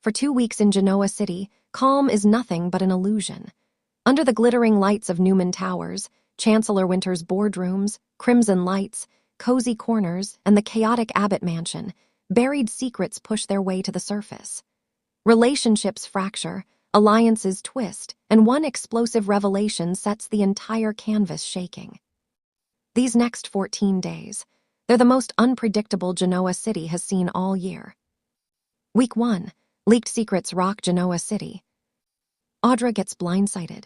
For 2 weeks in Genoa City, calm is nothing but an illusion. Under the glittering lights of Newman Towers, Chancellor Winter's boardrooms, crimson lights, cozy corners, and the chaotic Abbott mansion, buried secrets push their way to the surface. Relationships fracture, alliances twist, and one explosive revelation sets the entire canvas shaking. These next 14 days, they're the most unpredictable Genoa City has seen all year. Week 1, leaked secrets rock Genoa City. Audra gets blindsided.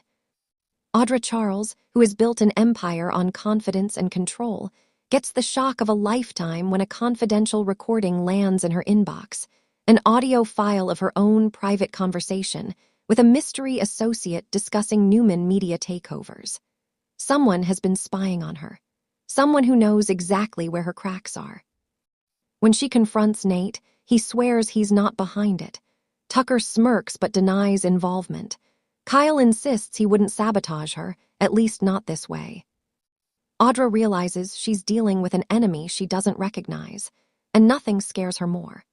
Audra Charles, who has built an empire on confidence and control, gets the shock of a lifetime when a confidential recording lands in her inbox, an audio file of her own private conversation with a mystery associate discussing Newman media takeovers. Someone has been spying on her. Someone who knows exactly where her cracks are. When she confronts Nate, he swears he's not behind it. Tucker smirks but denies involvement. Kyle insists he wouldn't sabotage her, at least not this way. Audra realizes she's dealing with an enemy she doesn't recognize, and nothing scares her more.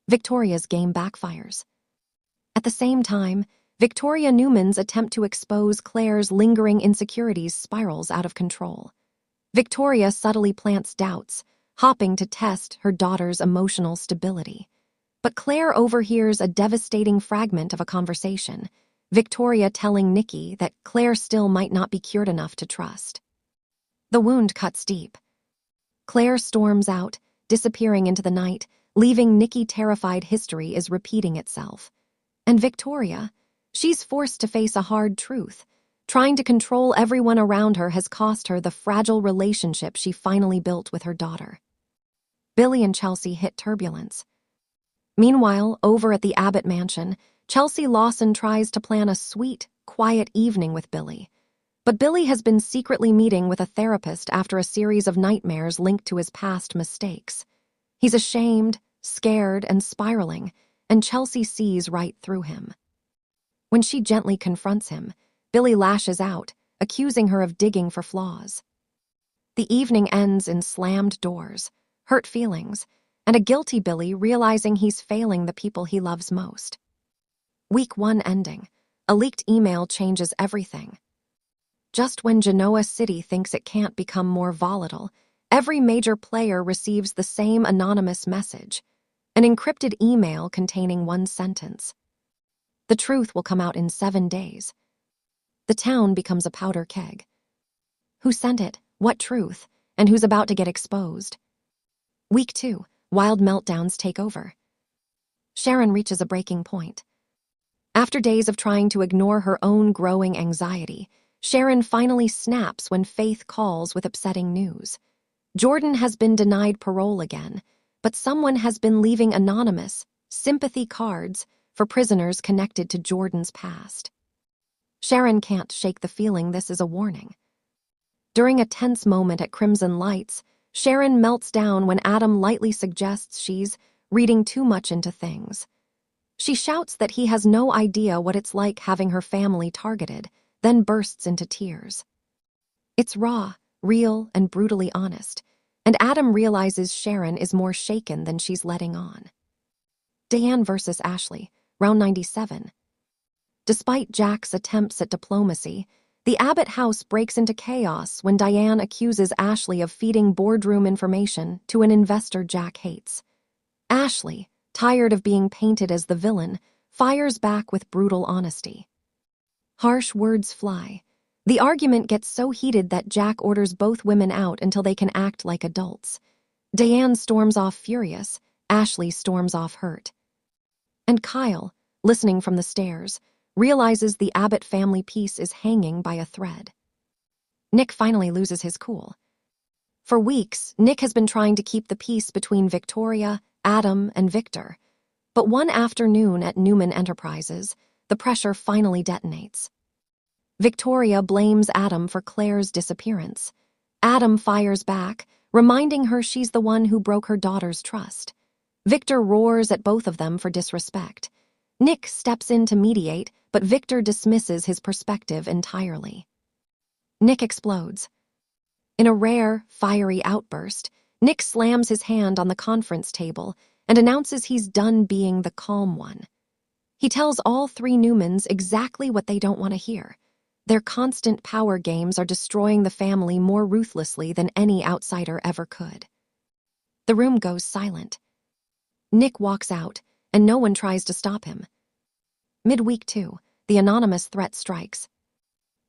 Victoria's game backfires. At the same time, Victoria Newman's attempt to expose Claire's lingering insecurities spirals out of control. Victoria subtly plants doubts, hoping to test her daughter's emotional stability. But Claire overhears a devastating fragment of a conversation, Victoria telling Nikki that Claire still might not be cured enough to trust. The wound cuts deep. Claire storms out, disappearing into the night, leaving Nikki terrified history is repeating itself. And Victoria, she's forced to face a hard truth. Trying to control everyone around her has cost her the fragile relationship she finally built with her daughter. Billy and Chelsea hit turbulence. Meanwhile, over at the Abbott mansion, Chelsea Lawson tries to plan a sweet, quiet evening with Billy. But Billy has been secretly meeting with a therapist after a series of nightmares linked to his past mistakes. He's ashamed, scared, and spiraling, and Chelsea sees right through him. When she gently confronts him, Billy lashes out, accusing her of digging for flaws. The evening ends in slammed doors, hurt feelings, and a guilty Billy realizing he's failing the people he loves most. Week 1 ending. A leaked email changes everything. Just when Genoa City thinks it can't become more volatile, every major player receives the same anonymous message, an encrypted email containing one sentence. The truth will come out in 7 days. The town becomes a powder keg. Who sent it? What truth? And who's about to get exposed? Week 2. Wild meltdowns take over. Sharon reaches a breaking point. After days of trying to ignore her own growing anxiety, Sharon finally snaps when Faith calls with upsetting news. Jordan has been denied parole again, but someone has been leaving anonymous, sympathy cards for prisoners connected to Jordan's past. Sharon can't shake the feeling this is a warning. During a tense moment at Crimson Lights, Sharon melts down when Adam lightly suggests she's reading too much into things. She shouts that he has no idea what it's like having her family targeted, then bursts into tears. It's raw, real, and brutally honest, and Adam realizes Sharon is more shaken than she's letting on. Diane versus Ashley, round 97. Despite Jack's attempts at diplomacy, the Abbott house breaks into chaos when Diane accuses Ashley of feeding boardroom information to an investor Jack hates. Ashley, tired of being painted as the villain, fires back with brutal honesty. Harsh words fly. The argument gets so heated that Jack orders both women out until they can act like adults. Diane storms off furious, Ashley storms off hurt. And Kyle, listening from the stairs, realizes the Abbott family peace is hanging by a thread. Nick finally loses his cool. For weeks, Nick has been trying to keep the peace between Victoria, Adam, and Victor. But one afternoon at Newman Enterprises, the pressure finally detonates. Victoria blames Adam for Claire's disappearance. Adam fires back, reminding her she's the one who broke her daughter's trust. Victor roars at both of them for disrespect. Nick steps in to mediate, but Victor dismisses his perspective entirely. Nick explodes. In a rare, fiery outburst, Nick slams his hand on the conference table and announces he's done being the calm one. He tells all three Newmans exactly what they don't want to hear. Their constant power games are destroying the family more ruthlessly than any outsider ever could. The room goes silent. Nick walks out, and no one tries to stop him. Midweek 2, the anonymous threat strikes.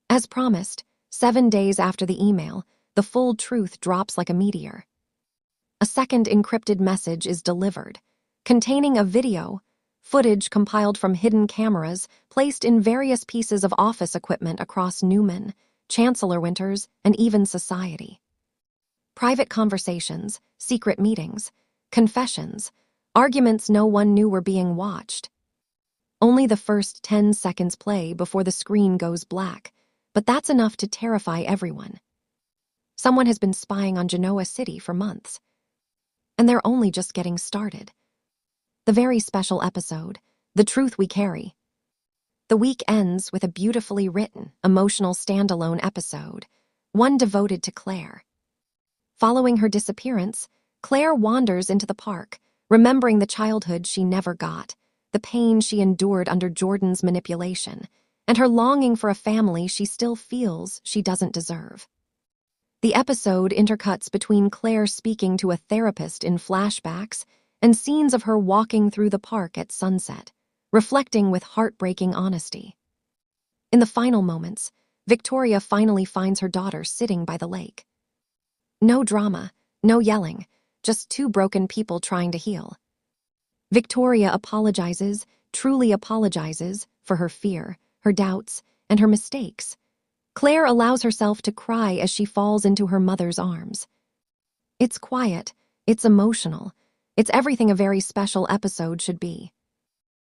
As promised, 7 days after the email, the full truth drops like a meteor. A second encrypted message is delivered, containing a video, footage compiled from hidden cameras placed in various pieces of office equipment across Newman, Chancellor Winters, and even society. Private conversations, secret meetings, confessions, arguments no one knew were being watched. Only the first 10 seconds play before the screen goes black, but that's enough to terrify everyone. Someone has been spying on Genoa City for months, and they're only just getting started. The very special episode, The Truth We Carry. The week ends with a beautifully written, emotional standalone episode, one devoted to Claire. Following her disappearance, Claire wanders into the park, remembering the childhood she never got, the pain she endured under Jordan's manipulation, and her longing for a family she still feels she doesn't deserve. The episode intercuts between Claire speaking to a therapist in flashbacks and scenes of her walking through the park at sunset, reflecting with heartbreaking honesty. In the final moments, Victoria finally finds her daughter sitting by the lake. No drama, no yelling, just two broken people trying to heal. Victoria apologizes, truly apologizes, for her fear, her doubts, and her mistakes. Claire allows herself to cry as she falls into her mother's arms. It's quiet, it's emotional, it's everything a very special episode should be.